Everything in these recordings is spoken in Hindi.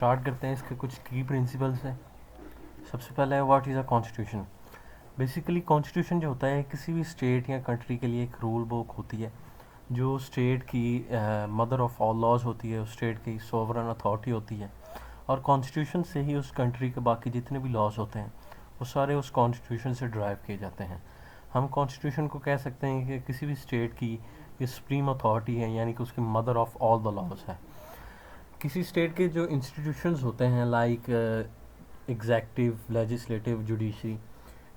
स्टार्ट करते हैं। इसके कुछ की प्रिंसिपल्स हैं। सबसे पहला है what is a constitution. Basically constitution जो होता है किसी भी स्टेट या कंट्री के लिए एक रूल बुक होती है जो स्टेट की मदर ऑफ ऑल लॉज होती है, उस स्टेट की सोवरन अथॉरिटी होती है और कॉन्स्टिट्यूशन से ही उस कंट्री के बाकी जितने भी लॉज होते हैं वो सारे उस कॉन्स्टिट्यूशन से ड्राइव किए जाते हैं। हम कॉन्स्टिट्यूशन को कह सकते हैं कि किसी भी स्टेट की ये सुप्रीम अथॉरिटी है, यानी कि उसकी mother of all the laws है। किसी स्टेट के जो इंस्टीट्यूशंस होते हैं लाइक एग्जेक्टिव, लेजिस्लेटिव, जुडिशरी,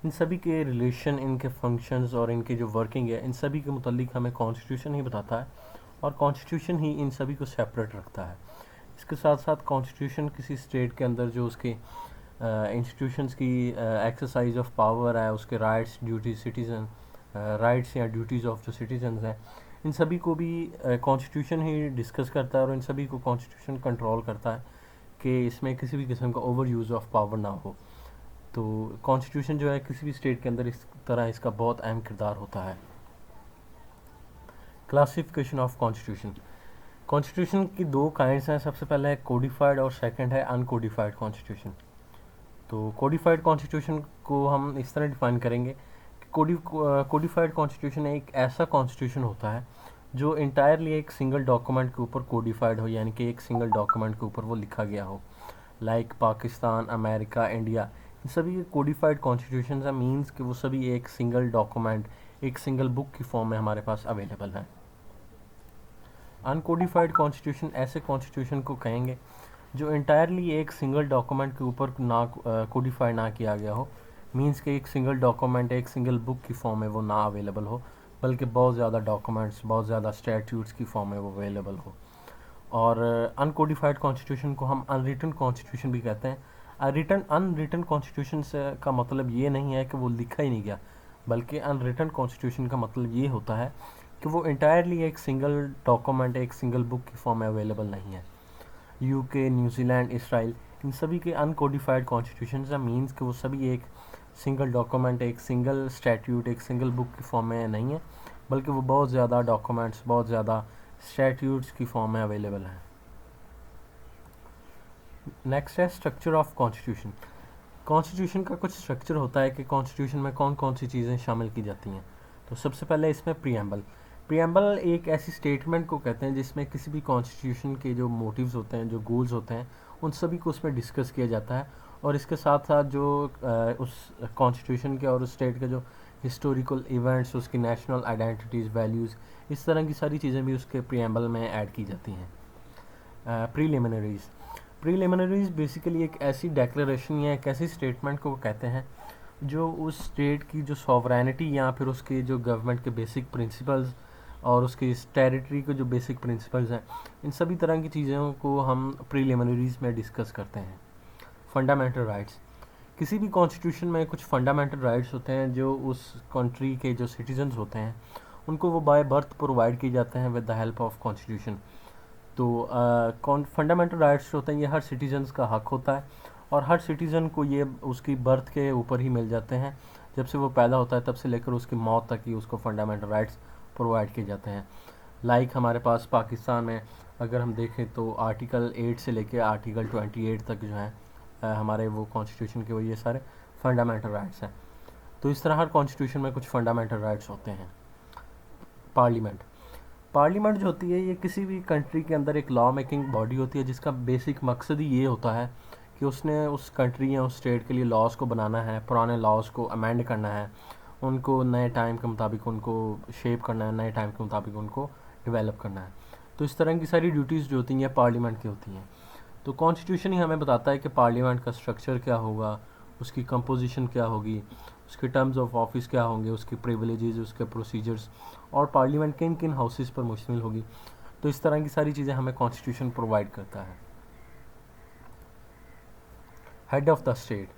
इन सभी के रिलेशन, इनके फंक्शंस और इनके जो वर्किंग है, इन सभी के मुतालिक हमें कॉन्स्टिट्यूशन ही बताता है और कॉन्स्टिट्यूशन ही इन सभी को सेपरेट रखता है। इसके साथ साथ कॉन्स्टिट्यूशन किसी स्टेट के अंदर जो उसके इंस्टीट्यूशंस की एक्सरसाइज ऑफ पावर है, उसके राइट्स, ड्यूटीज, सिटीजन राइट्स या ड्यूटीज़ ऑफ जो सिटीजन्स हैं, इन सभी को भी कॉन्स्टिट्यूशन ही डिस्कस करता है और इन सभी को कॉन्स्टिट्यूशन कंट्रोल करता है कि इसमें किसी भी किस्म का ओवर यूज़ ऑफ पावर ना हो। तो कॉन्स्टिट्यूशन जो है किसी भी स्टेट के अंदर इस तरह इसका बहुत अहम किरदार होता है। Classification of constitution. कॉन्स्टिट्यूशन की दो काइंड्स हैं। सबसे पहला है कोडिफाइड और सेकंड है अनकोडिफाइड कॉन्स्टिट्यूशन। तो कोडिफाइड कॉन्स्टिट्यूशन को हम इस तरह डिफाइन करेंगे कि कोडिफाइड कॉन्स्टिट्यूशन एक ऐसा कॉन्स्टिट्यूशन होता है जो इंटायरली एक सिंगल डॉक्यूमेंट के ऊपर कोडिफाइड हो, यानी कि एक सिंगल डॉक्यूमेंट के ऊपर वो लिखा गया हो। लाइक पाकिस्तान, अमेरिका, इंडिया, इन सभी कोडिफाइड कॉन्स्टिट्यूशन है, मीन्स कि वो सभी एक सिंगल डॉक्यूमेंट, एक सिंगल बुक की फॉर्म में हमारे पास अवेलेबल है। अनकोडिफाइड कॉन्स्टिट्यूशन ऐसे कॉन्स्टिट्यूशन को कहेंगे जो इंटायरली एक सिंगल डॉक्यूमेंट के ऊपर ना कोडिफाई ना किया गया हो, मीन्स कि एक सिंगल डॉक्यूमेंट, एक सिंगल बुक की फॉर्म में वो ना अवेलेबल हो, बल्कि बहुत ज़्यादा डॉक्यूमेंट्स, बहुत ज़्यादा स्टैट्यूट्स की फॉर्म में वो अवेलेबल हो। और अनकोडिफाइड कॉन्स्टिट्यूशन को हम अनरिटन कॉन्स्टिट्यूशन भी कहते हैं। अनरिटन कॉन्स्टिट्यूशन से का मतलब ये नहीं है कि वो लिखा ही नहीं गया, बल्कि अनरिटन कॉन्स्टिट्यूशन का मतलब ये होता है कि वो इंटायरली एक सिंगल डॉक्यूमेंट, एक सिंगल बुक की फॉर्म में अवेलेबल नहीं है। यूके, न्यूजीलैंड, इसराइल, इन सभी के अनकोडिफाइड कॉन्स्टिट्यूशन है, मीन्स कि वो सभी एक सिंगल डॉक्यूमेंट, एक सिंगल स्टैट्यूट, एक सिंगल बुक की फॉर्म में नहीं है, बल्कि वो बहुत ज़्यादा डॉक्यूमेंट्स, बहुत ज़्यादा स्टैट्यूट्स की फॉर्म में अवेलेबल है। नेक्स्ट है स्ट्रक्चर ऑफ कॉन्स्टिट्यूशन। कॉन्स्टिट्यूशन का कुछ स्ट्रक्चर होता है कि कॉन्स्टिट्यूशन में कौन कौन सी चीज़ें शामिल की जाती हैं। तो सबसे पहले इसमें प्रीएम्बल। प्रीएम्बल एक ऐसी स्टेटमेंट को कहते हैं जिसमें किसी भी कॉन्स्टिट्यूशन के जो मोटिव्स होते हैं, जो गोल्स होते हैं, उन सभी को उसमें डिस्कस किया जाता है और इसके साथ साथ जो उस कॉन्स्टिट्यूशन के और उस स्टेट के जो हिस्टोरिकल इवेंट्स, उसकी नेशनल आइडेंटिटीज़, वैल्यूज़, इस तरह की सारी चीज़ें भी उसके प्रीएम्बल में ऐड की जाती हैं। प्रीलिमिनरीज। प्रीलिमिनरीज बेसिकली एक ऐसी डेक्लेरेशन या एक ऐसी स्टेटमेंट को कहते हैं जो उस स्टेट की जो सॉवरेनिटी या फिर उसके जो गवर्नमेंट के बेसिक प्रिंसिपल्स और उसके इस टेरिटरी के जो बेसिक प्रिंसिपल्स हैं, इन सभी तरह की चीज़ों को हम प्रीलिमिनरीज में डिस्कस करते हैं। Fundamental rights. किसी भी कॉन्स्टिट्यूशन में कुछ फंडामेंटल राइट्स होते हैं जो उस कंट्री के जो सिटीजन्स होते हैं उनको वो बाय बर्थ प्रोवाइड किए जाते हैं with the help of constitution. तो फंडामेंटल राइट्स होते हैं, ये हर सिटीजन्स का हक होता है और हर सिटीज़न को ये उसकी बर्थ के ऊपर ही मिल जाते हैं। जब से वो पैदा होता है तब से लेकर उसकी मौत तक ही उसको फंडामेंटल राइट्स प्रोवाइड किए जाते हैं। लाइक हमारे पास पाकिस्तान में अगर हम देखें तो आर्टिकल 8 से लेकर आर्टिकल 28 तक जो है हमारे वो कॉन्स्टिट्यूशन के वो ये सारे फंडामेंटल राइट्स हैं। तो इस तरह हर कॉन्स्टिट्यूशन में कुछ फंडामेंटल राइट्स होते हैं। पार्लियामेंट। पार्लियामेंट जो होती है ये किसी भी कंट्री के अंदर एक लॉ मेकिंग बॉडी होती है जिसका बेसिक मकसद ही ये होता है कि उसने उस कंट्री या उस स्टेट के लिए लॉज को बनाना है, पुराने लॉज को अमेंड करना है, उनको नए टाइम के मुताबिक उनको शेप करना है, नए टाइम के मुताबिक उनको डेवलप करना है। तो इस तरह की सारी ड्यूटीज़ जो होती हैं पार्लियामेंट की होती हैं। तो कॉन्स्टिट्यूशन ही हमें बताता है कि पार्लियामेंट का स्ट्रक्चर क्या होगा, उसकी कंपोजिशन क्या होगी, उसके टर्म्स ऑफ ऑफिस क्या होंगे, उसके प्रिविलेजेस, उसके प्रोसीजर्स और पार्लियामेंट किन किन हाउसेस पर मुश्तमिल होगी। तो इस तरह की सारी चीज़ें हमें कॉन्स्टिट्यूशन प्रोवाइड करता है। Head of the state.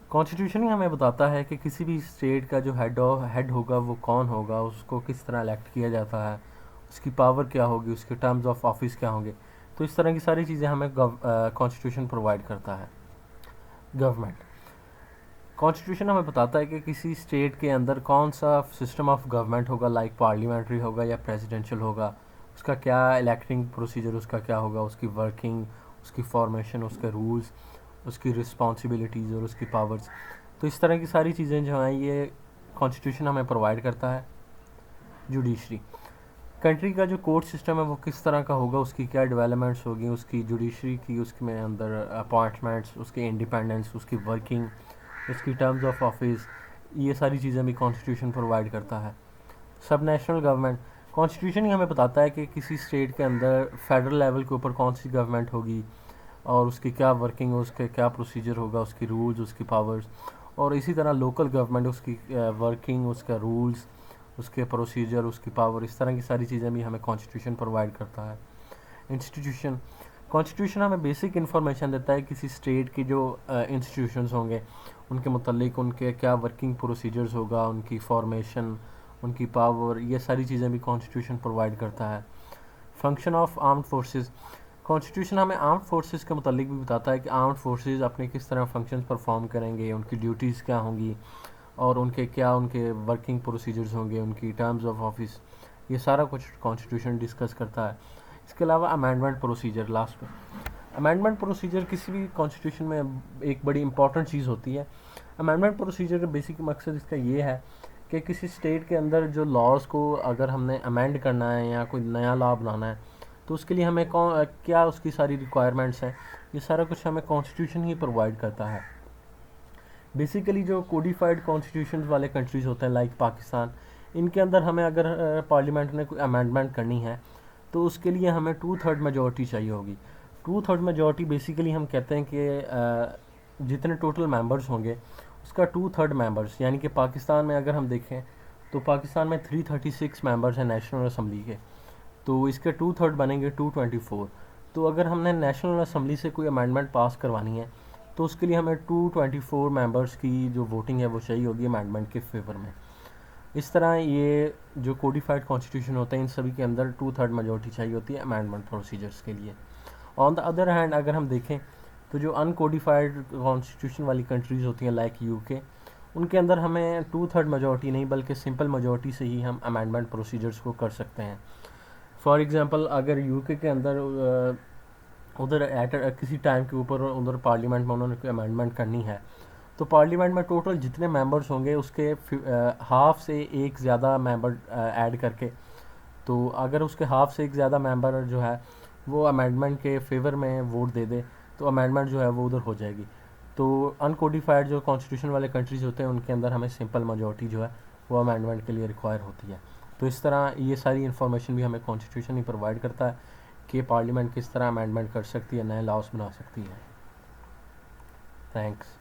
Constitution ही हमें बताता है कि किसी भी स्टेट का जो हेड होगा वो कौन होगा, उसको किस तरह इलेक्ट किया जाता है, उसकी पावर क्या होगी, उसके टर्म्स ऑफ ऑफिस क्या होंगे। तो इस तरह की सारी चीज़ें हमें कॉन्स्टिट्यूशन प्रोवाइड करता है। गवर्नमेंट। कॉन्स्टिट्यूशन हमें बताता है कि किसी स्टेट के अंदर कौन सा सिस्टम ऑफ गवर्नमेंट होगा, लाइक पार्लियामेंट्री होगा या प्रेसिडेंशियल होगा, उसका क्या इलेक्टिंग प्रोसीजर उसका क्या होगा, उसकी वर्किंग, उसकी फॉर्मेशन, उसके रूल्स, उसकी रिस्पॉन्सिबिलिटीज़ और उसकी पावर्स। तो इस तरह की सारी चीज़ें जो हैं ये कॉन्स्टिट्यूशन हमें प्रोवाइड करता है। जुडिशरी, कंट्री का जो कोर्ट सिस्टम है वो किस तरह का होगा, उसकी क्या डेवलपमेंट्स होगी, उसकी जुडिशरी की, उसके में अंदर अपॉइंटमेंट्स, उसकी इंडिपेंडेंस, उसकी वर्किंग, उसकी टर्म्स ऑफ ऑफिस, ये सारी चीज़ें भी कॉन्स्टिट्यूशन प्रोवाइड करता है। सब नेशनल गवर्नमेंट, कॉन्स्टिट्यूशन ही हमें बताता है कि किसी स्टेट के अंदर फेडरल लेवल के ऊपर कौन सी गवर्नमेंट होगी और उसकी क्या वर्किंग, उसके क्या प्रोसीजर होगा, उसकी रूल्स, उसकी पावर्स। और इसी तरह लोकल गवर्नमेंट, उसकी वर्किंग, उसका रूल्स, उसके प्रोसीजर, उसकी पावर, इस तरह की सारी चीज़ें भी हमें कॉन्स्टिट्यूशन प्रोवाइड करता है। इंस्टीट्यूशन, कॉन्स्टिट्यूशन हमें बेसिक इन्फॉर्मेशन देता है किसी स्टेट की जो इंस्टीट्यूशंस होंगे उनके मतलब, उनके क्या वर्किंग प्रोसीजर्स होगा, उनकी फॉर्मेशन, उनकी पावर, ये सारी चीज़ें भी कॉन्स्टिट्यूशन प्रोवाइड करता है। Function of armed forces, constitution हमें आर्म्ड फोर्सेस के मतलब भी बताता है कि आर्म्ड फोर्सेस अपने किस तरह फंक्शंस परफॉर्म करेंगे, उनकी ड्यूटीज़ क्या होंगी और उनके वर्किंग प्रोसीजर्स होंगे, उनकी टर्म्स ऑफ ऑफिस, ये सारा कुछ कॉन्स्टिट्यूशन डिस्कस करता है। इसके अलावा अमेंडमेंट प्रोसीजर, लास्ट में अमेंडमेंट प्रोसीजर किसी भी कॉन्स्टिट्यूशन में एक बड़ी इंपॉर्टेंट चीज़ होती है। अमेंडमेंट प्रोसीजर का बेसिक मकसद इसका ये है कि किसी स्टेट के अंदर जो लॉज को अगर हमने अमेंड करना है या कोई नया लॉ बनाना है तो उसके लिए हमें क्या उसकी सारी रिक्वायरमेंट्स हैं, ये सारा कुछ हमें कॉन्स्टिट्यूशन ही प्रोवाइड करता है। बेसिकली जो कोडिफाइड कॉन्स्टिट्यूशन वाले कंट्रीज़ होते हैं लाइक पाकिस्तान, इनके अंदर हमें अगर पार्लियामेंट ने कोई अमेंडमेंट करनी है तो उसके लिए हमें 2/3 मेजॉरिटी चाहिए होगी। 2/3 मेजॉरिटी बेसिकली हम कहते हैं कि जितने टोटल मेंबर्स होंगे उसका 2/3 मेंबर्स, यानी कि पाकिस्तान में अगर हम देखें तो पाकिस्तान में 336 मेंबर्स हैं नेशनल असम्बली के, तो इसके 2/3 बनेंगे 224। तो अगर हमने नेशनल असम्बली से कोई अमेंडमेंट पास करवानी है तो उसके लिए हमें 224 मेंबर्स की जो वोटिंग है वो चाहिए होगी अमेंडमेंट के फेवर में। इस तरह ये जो कोडिफाइड कॉन्स्टिट्यूशन होता है इन सभी के अंदर 2/3 मेजॉरिटी चाहिए होती है अमेंडमेंट प्रोसीजर्स के लिए। ऑन द अदर हैंड अगर हम देखें तो जो अनकोडिफाइड कॉन्स्टिट्यूशन वाली कंट्रीज़ होती हैं लाइक यूके, उनके अंदर हमें 2/3 मेजॉरिटी नहीं बल्कि सिंपल मेजॉरिटी से ही हम अमेंडमेंट प्रोसीजर्स को कर सकते हैं। फॉर एग्ज़ाम्पल अगर यूके के अंदर उधर एट किसी टाइम के ऊपर उधर पार्लियामेंट में उन्होंने कोई अमेंडमेंट करनी है तो पार्लियामेंट में टोटल जितने मेंबर्स होंगे उसके हाफ से एक ज़्यादा मेंबर ऐड करके, तो अगर उसके हाफ से एक ज़्यादा मेंबर जो है वो अमेंडमेंट के फेवर में वोट दे दे तो अमेंडमेंट जो है वो उधर हो जाएगी। तो अनकोडिफाइड जो कॉन्स्टिट्यूशन वाले कंट्रीज़ होते हैं उनके अंदर हमें सिंपल मेजॉरिटी जो है वो अमेंडमेंट के लिए रिक्वायर होती है। तो इस तरह ये सारी इन्फॉर्मेशन भी हमें कॉन्स्टिट्यूशन ही प्रोवाइड करता है कि पार्लियामेंट किस तरह अमेंडमेंट कर सकती है, नए लॉज बना सकती है। थैंक्स।